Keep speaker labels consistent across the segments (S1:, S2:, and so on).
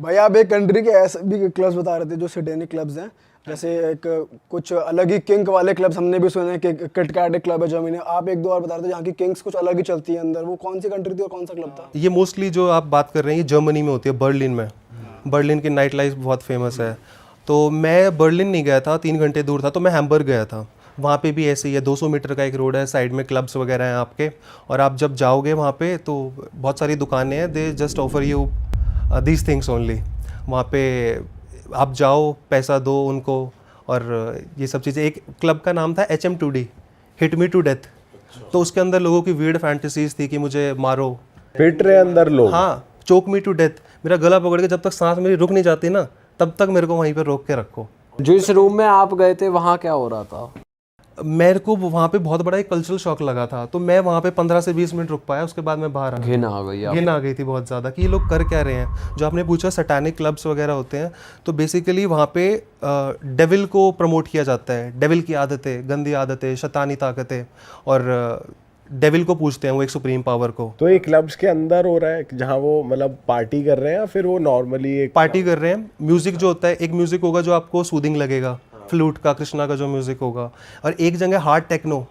S1: भाई आप एक कंट्री के ऐसे भी क्लब्स बता रहे थे जो सेटेनिक क्लब्स हैं, जैसे एक कुछ अलग ही किंक वाले क्लब्स हमने भी सुने कि किटकैट एक क्लब है जर्मनी में। आप एक दो और बता रहे थे जहाँ की किंग्स कुछ अलग ही चलती है अंदर, वो कौन सी कंट्री थी और कौन सा क्लब था?
S2: ये मोस्टली जो आप बात कर रहे हैं ये जर्मनी में होती है, बर्लिन में। बर्लिन की नाइट लाइफ बहुत फेमस है। तो मैं बर्लिन नहीं गया था, 3 घंटे दूर था, तो मैं हैम्बर्ग गया था। वहाँ पे भी ऐसे ही है, 200 मीटर का एक रोड है, साइड में क्लब्स वगैरह हैं आपके। और आप जब जाओगे वहाँ पे तो बहुत सारी दुकानें हैं, they just offer you these things only. वहाँ पे आप जाओ, पैसा दो उनको और ये सब चीज़ें। एक क्लब का नाम था HM2D, hit me to death. तो उसके अंदर लोगों की वीर्ड फैंटेसीज थी कि मुझे मारो,
S3: पिट रहे अंदर लोग।
S2: हाँ, चोक मी टू डेथ। मेरा गला पकड़ के जब तक सांस मेरी रुक नहीं जाती ना, तब तक मेरे को वहीं पर रोक के रखो।
S4: जिस रूम में आप गए थे वहाँ क्या हो रहा था?
S2: मेरे को वहाँ पे बहुत बड़ा एक कल्चरल शॉक लगा था, तो मैं वहाँ पे 15 से 20 मिनट रुक पाया, उसके बाद मैं बाहर आ गया।
S4: घिन आ गई आप?
S2: घिन आ गई थी बहुत ज़्यादा कि ये लोग कर क्या रहे हैं। जो आपने पूछा सैटानिक क्लब्स वगैरह होते हैं, तो बेसिकली वहाँ पे डेविल को प्रमोट किया जाता है, डेविल की आदतें, गंदी आदतें, शैतानी ताकतें, और डेविल को पूछते हैं वो एक सुप्रीम पावर को।
S3: तो ये क्लब्स के अंदर हो रहा है जहाँ वो मतलब पार्टी कर रहे हैं या फिर वो नॉर्मली एक
S2: पार्टी कर रहे हैं? म्यूजिक जो होता है, एक म्यूजिक होगा जो आपको सूदिंग लगेगा, फ्लूट का, कृष्णा का जो म्यूजिक होगा, और एक जगह हार्ड टेक्नो,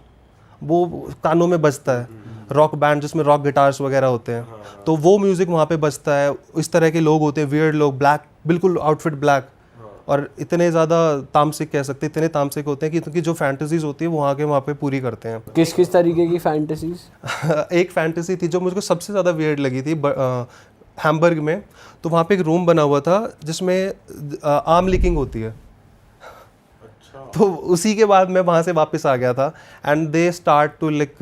S2: वो कानों में बजता है, रॉक बैंड जिसमें रॉक गिटार्स वगैरह होते हैं, तो वो म्यूजिक वहाँ पे बजता है। इस तरह के लोग होते हैं, वियर्ड लोग, ब्लैक, बिल्कुल आउटफिट ब्लैक, और इतने ज़्यादा तामसिक कह सकते हैं, इतने तामसिक होते हैं कि उनकी जो फैंटेसीज होती है वो वहाँ पे पूरी करते हैं।
S4: किस किस तरीके की फैंटेसीज?
S2: एक फैंटेसी थी जो मुझको सबसे ज़्यादा वियर्ड लगी थी, हैम्बर्ग में। तो वहाँ पे एक रूम बना हुआ था जिसमें आर्म लिकिंग होती है। तो उसी के बाद मैं वहाँ से वापस आ गया था, and they start to lick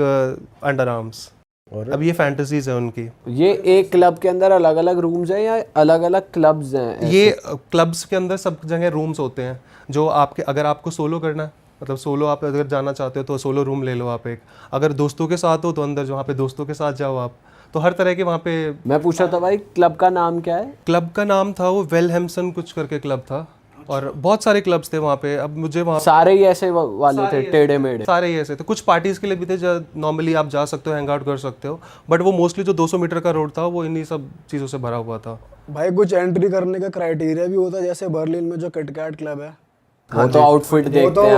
S2: under arms. अब ये फैंटेसीज है उनकी।
S4: ये एक क्लब के अंदर अलग अलग रूम्स हैं या अलग अलग क्लब्स हैं?
S2: ये क्लब्स के अंदर सब जगह रूम्स होते हैं जो आपके, अगर आपको सोलो करना है, मतलब सोलो आप अगर जाना चाहते हो तो सोलो रूम ले लो आप एक। अगर दोस्तों के साथ हो तो अंदर जहाँ पे दोस्तों के साथ जाओ आप। तो हर तरह के वहाँ पे।
S4: मैं पूछा था भाई क्लब का नाम क्या है?
S2: क्लब का नाम था वो वेलहेम्सन कुछ करके क्लब था, और बहुत सारे क्लब्स थे वहाँ पे। अब मुझे वहाँ
S4: सारे ही ऐसे वाले थे, टेढ़े मेढ़े?
S2: सारे ही ऐसे थे। कुछ पार्टीज़ के लिए भी थे जो नॉर्मली आप जा सकते हो, हैंग आउट कर सकते हो, बट वो मोस्टली जो 200 मीटर का रोड था वो इन्हीं सब चीज़ों से भरा हुआ था।
S1: भाई कुछ एंट्री करने का क्राइटेरिया भी होता है, जैसे बर्लिन में जो किटकैट क्लब है,
S4: वो तो आउटफिट देखते हैं,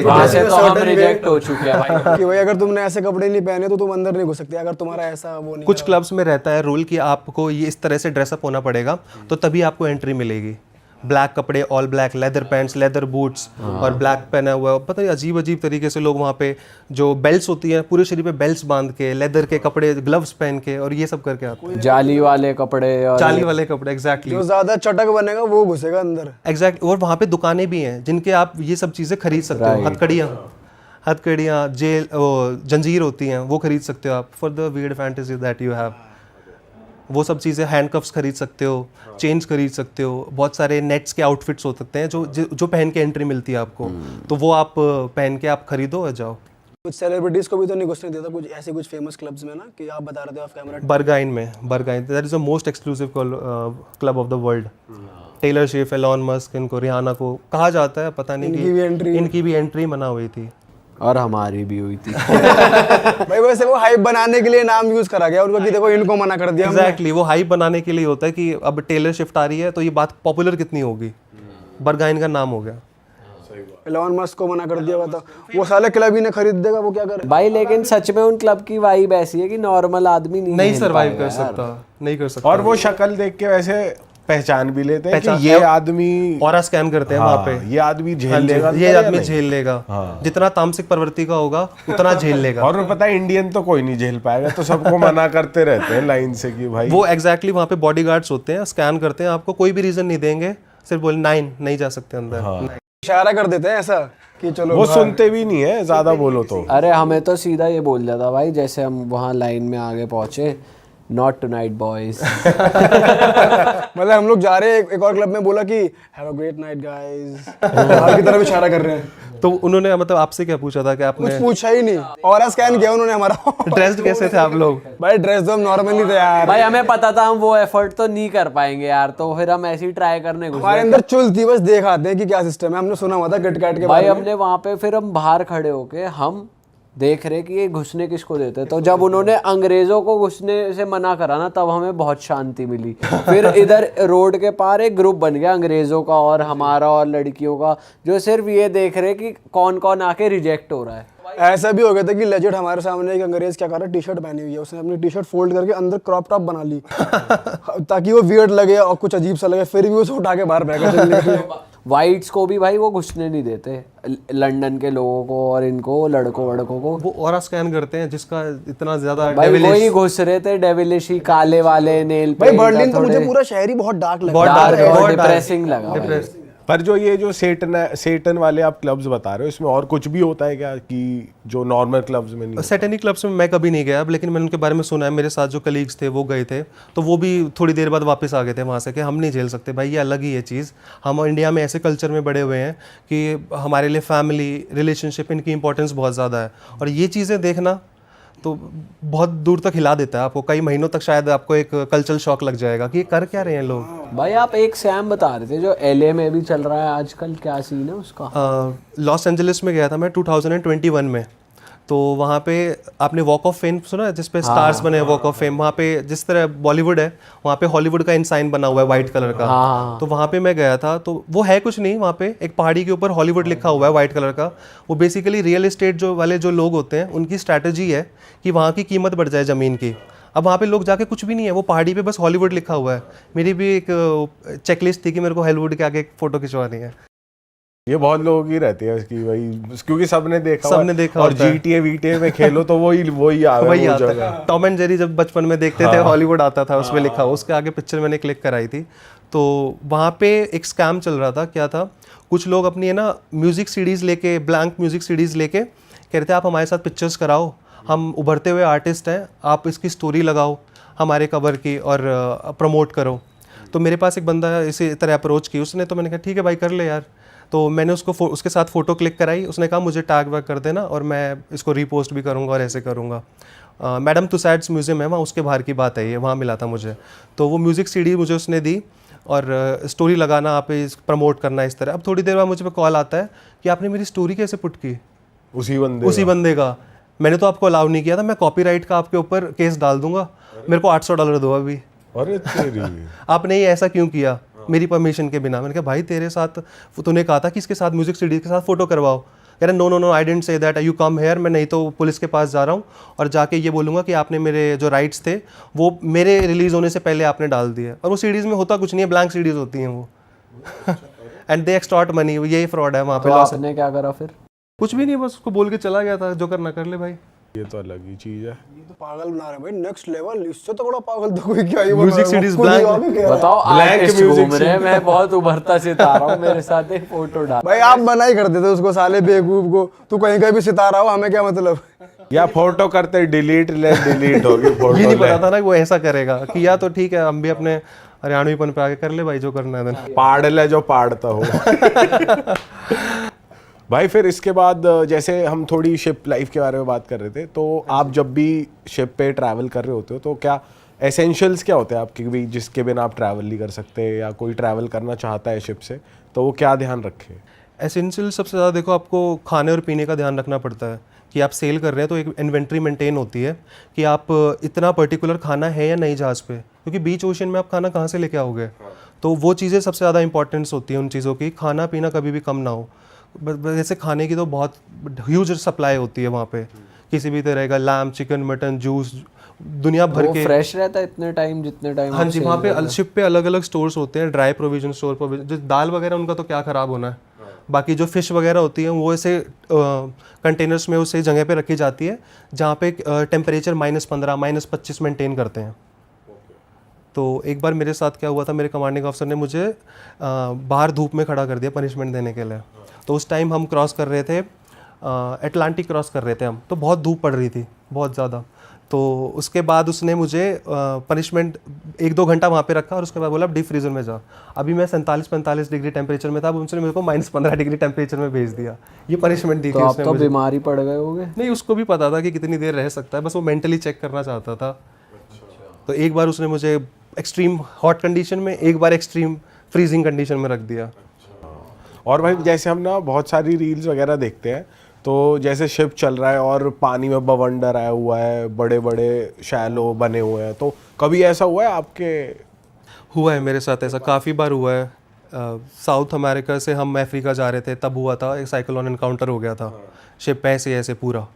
S4: वहाँ से तो हम रिजेक्ट हो चुके हैं भाई।
S1: कि भाई अगर तुमने ऐसे कपड़े नहीं पहने तो तुम अंदर नहीं घुस सकते, अगर तुम्हारा ऐसा वो नहीं।
S2: कुछ क्लब्स में रहता है रूल कि आपको ये इस तरह से ड्रेसअप होना पड़ेगा, तो तभी आपको एंट्री मिलेगी। ब्लैक कपड़े, all black, leather pants, leather boots, और ब्लैक पहना हुआ। पता नहीं अजीब अजीब तरीके से लोग वहाँ पे जो बेल्ट्स होती हैं पूरे शरीर पे बेल्ट्स बांध के, लेदर के कपड़े, ग्लव्स पहन के, और ये सब करके आते हैं।
S4: जाली वाले कपड़े और
S2: जाली वाले कपड़े, एग्जैक्टली।
S1: जो ज्यादा चटक बनेगा वो घुसेगा अंदर।
S2: एग्जैक्ट। और वहाँ पे दुकानें भी हैं जिनके आप ये सब चीज़ें खरीद सकते हो। हथकड़ियाँ, जेल, जंजीर होती हैं, वो खरीद सकते हो आप for the weird fantasy that you have. वो सब चीज़ें, हैंडकफ्स खरीद सकते हो, चेन्स खरीद सकते हो, बहुत सारे नेट्स के आउटफिट्स हो सकते हैं जो पहन के एंट्री मिलती है आपको, तो वो आप पहन के आप खरीदो और जाओ।
S1: कुछ सेलिब्रिटीज को भी तो नहीं घुसने देता कुछ ऐसे कुछ फेमस क्लब्स में ना, कि आप बता रहे थे off camera.
S2: Berghain that is the most exclusive club of the world. Taylor Swift, Elon Musk, इनको, रिहाना को कहा जाता है, पता नहीं कि इनकी भी एंट्री मना हुई थी,
S4: और हमारी भी हुई थी।
S1: भाई वैसे वो हाइप बनाने के लिए नाम यूज करा गया उनको कि देखो इनको मना कर दिया।
S2: एग्जैक्टली, वो हाइप बनाने के लिए होता है कि अब टेलर स्विफ्ट आ रही है तो ये बात पॉपुलर कितनी होगी, बर्गाइन का नाम हो गया।
S1: एलॉन मस्क को मना कर दिया हुआ था, वो साले क्लब ही ने खरीद देगा, वो क्या करे
S4: भाई। लेकिन सच में उन क्लब की वाइब ऐसी है कि नॉर्मल आदमी नहीं
S2: सर्वाइव कर सकता, नहीं कर सकता।
S3: और वो शक्ल देख के वैसे पहचान भी लेते हैं कि ये आदमी,
S2: ऑरा स्कैन करते हैं वहाँ पे,
S3: ये आदमी झेल लेगा,
S2: ये आदमी झेल लेगा, जितना तामसिक प्रवृत्ति का होगा उतना झेल लेगा।
S3: और पता है इंडियन तो कोई नहीं झेल पाएगा, तो सबको मना करते रहते हैं लाइन से कि भाई।
S2: वो एग्जैक्टली वहाँ पे बॉडीगार्ड्स होते हैं, स्कैन करते हैं आपको, कोई भी रीजन नहीं देंगे, सिर्फ बोले नहीं जा सकते अंदर।
S1: इशारा कर देते हैं ऐसा कि चलो।
S3: वो सुनते भी नहीं है ज्यादा बोलो तो।
S4: अरे हमें तो सीधा ये बोल जाता भाई, जैसे हम वहाँ लाइन में आगे पहुंचे, नॉट टुनाइट बॉयज।
S1: मतलब हम लोग जा रहे हैं, एक और क्लब में बोला कि have a great night guys, बाहर की तरफ इशारा कर रहे हैं।
S2: तो उन्होंने मतलब आपसे क्या पूछा था कि आपने?
S1: कुछ पूछा ही नहीं, और स्कैन किया उन्होंने हमारा।
S2: ड्रेस्ड कैसे थे आप लोग?
S1: भाई ड्रेस तो हम नॉर्मली थे यार।
S4: भाई हमें पता था हम वो एफर्ट तो नहीं कर पाएंगे यार, तो फिर हम ऐसे ही ट्राई करने घुसे।
S1: हमारे अंदर चुल थी, बस देख आते हैं कि क्या सिस्टम है, हमने सुना हुआ था किटकैट के
S4: भाई
S1: बारे में।
S4: हमने वहाँ पे फिर हम बाहर खड़े होके हम देख रहे कि ये घुसने किसको देते हैं। तो जब उन्होंने अंग्रेजों को घुसने से मना करा ना, तब हमें बहुत शांति मिली। फिर इधर रोड के पार एक ग्रुप बन गया अंग्रेजों का और हमारा और लड़कियों का, जो सिर्फ ये देख रहे कि कौन कौन आके रिजेक्ट हो रहा है।
S1: ऐसा भी हो गया था कि लेजेंड हमारे सामने एक अंग्रेज क्या कर रहा है, टी शर्ट पहनी हुई है, उसने अपनी टी शर्ट फोल्ड करके अंदर क्रॉप टॉप बना ली ताकि वो वियर्ड लगे और कुछ अजीब सा लगे, फिर भी उसे उठा के बाहर फेंका चलने के लिए।
S4: वाइट्स को भी भाई वो घुसने नहीं देते, लंदन के लोगों को और इनको लड़कों वड़कों को।
S2: वो ऑरा स्कैन करते हैं जिसका इतना ज्यादा
S4: भाई
S2: devilish-
S4: वही घुस रहे थे डेविलिशी, काले वाले नेल
S1: भाई बर्लिन तो मुझे पूरा शहर ही बहुत डार्क लगा।
S2: बहुत
S4: डार्क
S2: dark,
S4: और
S2: बहुत dark।
S4: डिप्रेसिंग लगा भाई।
S3: पर जो ये जो सेटन वाले आप क्लब्स बता रहे हो, इसमें और कुछ भी होता है क्या कि जो नॉर्मल क्लब्स में नहीं होता?
S2: सैटेनिक क्लब्स में मैं कभी नहीं गया, लेकिन मैंने उनके बारे में सुना है। मेरे साथ जो कलीग्स थे वो गए थे, तो वो भी थोड़ी देर बाद वापस आ गए थे वहाँ से कि हम नहीं झेल सकते भाई, ये अलग ही है चीज़। हम इंडिया में ऐसे कल्चर में बड़े हुए हैं कि हमारे लिए फैमिली रिलेशनशिप इनकी इंपॉर्टेंस बहुत ज़्यादा है, और ये चीज़ें देखना तो बहुत दूर तक हिला देता है आपको। कई महीनों तक शायद आपको एक कल्चरल शॉक लग जाएगा कि ये कर क्या रहे हैं लोग।
S4: भाई आप एक सैम बता रहे थे जो एलए में भी चल रहा है आजकल, क्या सीन है उसका?
S2: लॉस एंजलिस में गया था मैं 2021 में। तो वहाँ पे आपने वॉक ऑफ फेम सुना है, जिस पे स्टार्स बने हैं वॉक ऑफ फेम। वहाँ पे जिस तरह बॉलीवुड है, वहाँ पे हॉलीवुड का इंसाइन बना हुआ है वाइट कलर का। तो वहाँ पे मैं गया था, तो वो है कुछ नहीं, वहाँ पे एक पहाड़ी के ऊपर हॉलीवुड लिखा हुआ है वाइट कलर का। वो बेसिकली रियल एस्टेट जो वाले जो लोग होते हैं, उनकी स्ट्रैटेजी है कि वहाँ की कीमत बढ़ जाए ज़मीन की। अब वहाँ पे लोग जाके कुछ भी नहीं है, वो पहाड़ी पे बस हॉलीवुड लिखा हुआ है। मेरी भी एक चेकलिस्ट थी कि मेरे को हॉलीवुड के आगे एक फ़ोटो खिंचवानी है।
S3: ये बहुत लोगों की रहती है इसकी भाई, क्योंकि सबने देखा
S2: सबने देखा
S3: और
S2: होता है।
S3: GTA वीटीए में खेलो तो वही
S2: वही
S3: वो
S2: आता
S3: जगह।
S2: है। टॉम एंड जेरी जब बचपन में देखते थे, हॉलीवुड आता था, उसमें लिखा हुआ, उसके आगे पिक्चर मैंने क्लिक कराई थी। तो वहाँ पे एक स्कैम चल रहा था। क्या था, कुछ लोग अपनी है ना म्यूज़िक सीडीज़ लेके, ब्लैंक म्यूज़िक सीडीज़ लेके कह रहे थे आप हमारे साथ पिक्चर्स कराओ, हम उभरते हुए आर्टिस्ट हैं, आप इसकी स्टोरी लगाओ हमारे कवर की और प्रमोट करो। तो मेरे पास एक बंदा इसी तरह अप्रोच की उसने, तो मैंने कहा ठीक है भाई कर ले यार। तो मैंने उसको उसके साथ फ़ोटो क्लिक कराई, उसने कहा मुझे टैग वैग कर देना और मैं इसको रीपोस्ट भी करूँगा और ऐसे करूँगा। मैडम तुसाड्स म्यूज़ियम है वहाँ, उसके बाहर की बात है ये, वहाँ मिला था मुझे। तो वो म्यूज़िक सीडी मुझे उसने दी और स्टोरी लगाना, आप इस प्रमोट करना इस तरह। अब थोड़ी देर बाद मुझे पे कॉल आता है कि आपने मेरी स्टोरी कैसे पुट की? उसी बंदे का। मैंने तो आपको अलाउ नहीं किया था, मैं कॉपीराइट का आपके ऊपर केस डाल दूंगा, मेरे को $800 दो अभी।
S3: अरे तेरी
S2: आपने ये ऐसा क्यों किया मेरी परमिशन के बिना? मैंने कहा भाई तेरे साथ तूने कहा था कि इसके साथ म्यूजिक सीडी के साथ फोटो करवाओ। कह रहे no I didn't say that, you come here. मैं नहीं तो पुलिस के पास जा रहा हूँ और जाके ये बोलूँगा कि आपने मेरे जो राइट्स थे वो मेरे रिलीज़ होने से पहले आपने डाल दिए। और वो सीडीज़ में होता कुछ नहीं है, ब्लैंक सीडीज़ होती हैं वो। एंड दे एक्सटॉर्ट मनी, यही फ्रॉड है वहाँ पे।
S4: तो आपने क्या करा फिर?
S2: कुछ भी नहीं, बस उसको बोल के चला गया था, जो करना कर ले भाई।
S3: ये तो अलग ही चीज है।
S1: ये तो पागल बना रहे हैं भाई, नेक्स्ट लेवल। इससे तो बड़ा पागल तो कोई क्या ही
S2: Music CDs blank।
S4: बताओ
S3: Blank
S4: आर्टिस्ट
S3: music
S4: घूम रहे हैं, मैं बहुत उभरता सितारा हूँ, मेरे साथ एक फोटो डाल।
S1: भाई आप मना ही कर देते उसको, साले बेवकूफ को। तू कहीं का भी सितारा हो, हमें क्या मतलब।
S3: या फोटो करते डिलीट होगी फोटो।
S2: ये नहीं पता था ना कि वो ऐसा करेगा कि या तो ठीक है हम भी अपने हरियाणवीपन पे आगे कर ले भाई, जो करना है देना।
S3: पाड़ ले जो पाड़ता हो। भाई फिर इसके बाद जैसे हम थोड़ी शिप लाइफ के बारे में बात कर रहे थे, तो आप जब भी शिप पे ट्रैवल कर रहे होते हो तो क्या एसेंशियल्स क्या होते हैं आपके भी, जिसके बिना आप ट्रैवल नहीं कर सकते, या कोई ट्रैवल करना चाहता है शिप से तो वो क्या ध्यान रखे?
S2: एसेंशियल सबसे ज़्यादा देखो, आपको खाने और पीने का ध्यान रखना पड़ता है कि आप सेल कर रहे हैं तो एक इन्वेंट्री मेंटेन होती है कि आप इतना पर्टिकुलर खाना है या नहीं जहाज़ पे, क्योंकि बीच ओशन में आप खाना कहाँ से लेके आओगे। तो वो चीज़ें सबसे ज़्यादा इंपॉर्टेंस होती है उन चीज़ों की। खाना पीना कभी भी कम ना हो। जैसे खाने की तो बहुत ह्यूज सप्लाई होती है वहाँ पे, किसी भी तरह का लैम, चिकन, मटन, जूस, दुनिया भर के।
S4: फ्रेश रहता है इतने टाइम जितने टाइम?
S2: हाँ जी, वहाँ पे शिप पे अलग अलग स्टोर्स होते हैं, ड्राई प्रोविजन स्टोर। जो दाल वगैरह उनका तो क्या ख़राब होना है, बाकी जो फिश वगैरह होती है वो ऐसे कंटेनर्स में उसे जगह पे रखी जाती है जहाँ पे टेम्परेचर -15 -25 मेंटेन करते हैं। तो एक बार मेरे साथ क्या हुआ था, मेरे कमांडिंग ऑफिसर ने मुझे बाहर धूप में खड़ा कर दिया पनिशमेंट देने के लिए। तो उस टाइम हम क्रॉस कर रहे थे, अटलांटिक क्रॉस कर रहे थे हम, तो बहुत धूप पड़ रही थी बहुत ज़्यादा। तो उसके बाद उसने मुझे पनिशमेंट 1-2 घंटा वहाँ पे रखा और उसके बाद बोला डीप फ्रीजर में जा। अभी मैं 47-45 डिग्री टेम्परेचर में था, अब उसने मेरे को -15 डिग्री टेम्परेचर में भेज दिया। ये पनिशमेंट दी
S4: तो
S2: थी
S4: आप
S2: उसने
S4: तो
S2: मुझे।
S4: बीमार ही पड़ गए होगे।
S2: नहीं, उसको भी पता था कि कितनी देर रह सकता है, बस वो मेंटली चेक करना चाहता था। तो एक बार उसने मुझे एक्सट्रीम हॉट कंडीशन में, एक बार एक्सट्रीम फ्रीजिंग कंडीशन में रख दिया।
S3: और भाई जैसे हम ना बहुत सारी रील्स वगैरह देखते हैं, तो जैसे शिप चल रहा है और पानी में बवंडर आया हुआ है, बड़े बड़े शैलो बने हुए हैं, तो कभी ऐसा हुआ है आपके?
S2: हुआ है मेरे साथ, ऐसा काफ़ी बार हुआ है। साउथ अमेरिका से हम अफ्रीका जा रहे थे, तब हुआ था, एक साइक्लोन एनकाउंटर हो गया था। शिप ऐसे ऐसे पूरा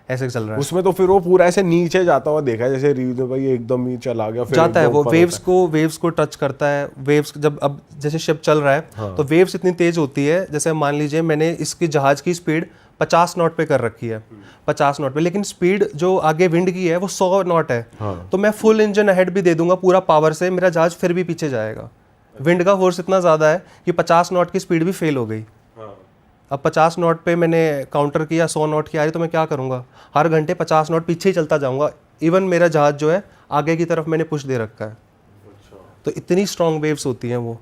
S2: ऐसे चल रहा है।
S3: उसमें तो फिर वो पूरा ऐसे नीचे जाता हुआ देखा है, जैसे रीव भाई एकदम ही चला गया, फिर
S2: जाता है,
S3: एकदम
S2: वो
S3: ऊपर
S2: वेव्स को टच करता है। वेव्स जब अब जैसे शिप चल रहा है तो वेव्स इतनी तेज होती है, जैसे मान लीजिए मैंने इसकी जहाज की स्पीड 50 नॉट पे कर रखी है, 50 नॉट पे, लेकिन स्पीड जो आगे विंड की है वो 100 नॉट है। तो मैं फुल इंजन अहेड भी दे दूंगा पूरा पावर से, मेरा जहाज फिर भी पीछे जाएगा। विंड का फोर्स इतना ज़्यादा है कि 50 नॉट की स्पीड भी फेल हो गई। अब 50 नॉट पे मैंने काउंटर किया, 100 नॉट की आ रही, तो मैं क्या करूँगा? हर घंटे 50 नॉट पीछे ही चलता जाऊँगा। इवन मेरा जहाज जो है आगे की तरफ मैंने पुश दे रखा है। तो इतनी स्ट्रॉन्ग वेव्स होती हैं वो।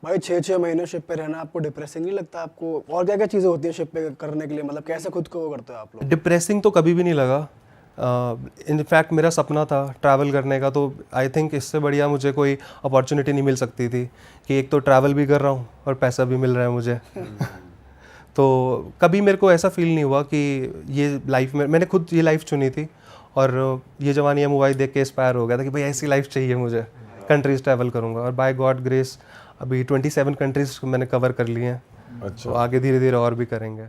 S1: भाई 6-6 महीने शिप पे रहना आपको डिप्रेसिंग नहीं लगता आपको? और क्या क्या चीज़ें होती हैं शिप पे करने के लिए, मतलब कैसे खुद को वो करते हो आप लोग?
S2: डिप्रेसिंग तो कभी भी नहीं लगा। इनफैक्ट मेरा सपना था ट्रैवल करने का, तो आई थिंक इससे बढ़िया मुझे कोई अपॉर्चुनिटी नहीं मिल सकती थी कि एक तो ट्रैवल भी कर रहा हूँ और पैसा भी मिल रहा है मुझे। तो कभी मेरे को ऐसा फील नहीं हुआ कि ये लाइफ में, मैंने खुद ये लाइफ चुनी थी और ये जवानी है मोबाइल देख के इंस्पायर हो गया था कि भाई ऐसी लाइफ चाहिए मुझे, कंट्रीज ट्रैवल करूँगा। और बाय गॉड ग्रेस अभी 27 कंट्रीज मैंने कवर कर लिए हैं। तो आगे धीरे धीरे और भी करेंगे।